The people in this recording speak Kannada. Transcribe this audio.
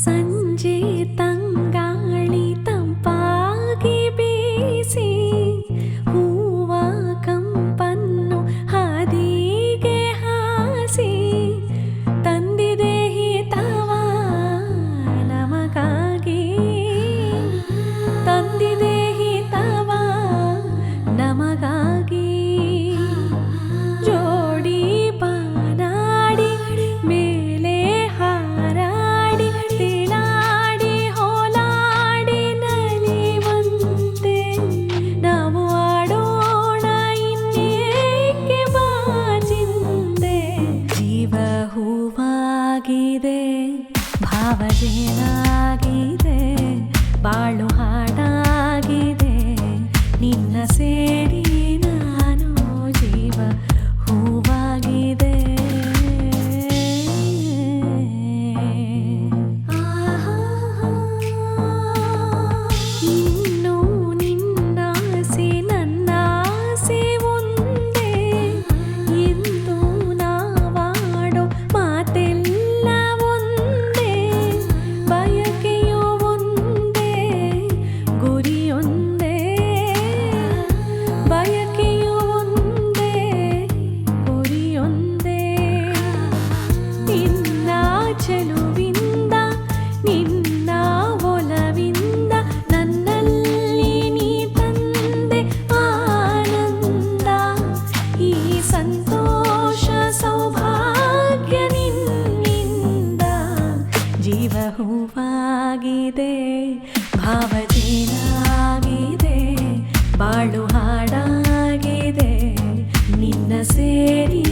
ಸಂಜೆ ತಂಗಾಳಿ ತಂಪಾಗಿ ಬೀಸಿ ಹೂವ ಕಂಪನ್ನು ಹಾದಿಗೆ ಹಾಸಿ ತಂದಿದೆ ಹಿತವ ನಮಗಾಗಿ, ತಂದಿದೆ ಹಿತವ ನಮಗಾಗಿ. ಜೋಡಿ ಬಾನಾಡಿ ಮೇಲೆ ಹಾರಾಡಿ ತಿಳಾಡಿ ಹೋಲಾಡಿ ನಲಿವಂತೆ ನಾವು ಆಡೋಣ ಇನ್ನೇಕೆ ಬಾಜಿಂದೆ. ಜೀವ ಹೂವಾಗಿದೆ, ಭಾವ ಜೇನಾಗಿದೆ, ಬಾಳು ಹಾಡಾಗಿದೆ ನಿನ್ನ ಸೇರಿ ನಾನು. ಜೀವ ಹೂವಾಗಿದೆ. ಇನ್ನು ನಿನ್ನಾಸೆ ನನ್ನಾಸೆ ಒಂದೇ, ಎಂದು ನಾವಾಡೋ ಮಾತೆಲ್ಲ ಒಂದೇ, ಬಯಕೆಯೋ ಒಂದೇ ಗುರಿಯೊಂದೇ, ಬಯಕೆಯೋ ಒಂದೇ ಗುರಿಯೊಂದೇ. ನಿನ್ನ ಚೆಲುವಿಂದ ನಿನ್ನ ಒಲವಿಂದ ನನ್ನಲ್ಲಿ ನೀ ತಂದೆ ಆನಂದ. ಈ ಸಂತೋಷ ಸೌಭಾಗ್ಯ ನಿನ್ನಿಂದ. ಜೀವ ಹೂವಾಗಿದೆ, ಭಾವ ಜೇನಾಗಿದೆ, ಬಾಳು ಹಾಡಾಗಿದೆ ನಿನ್ನ ಸೇರಿ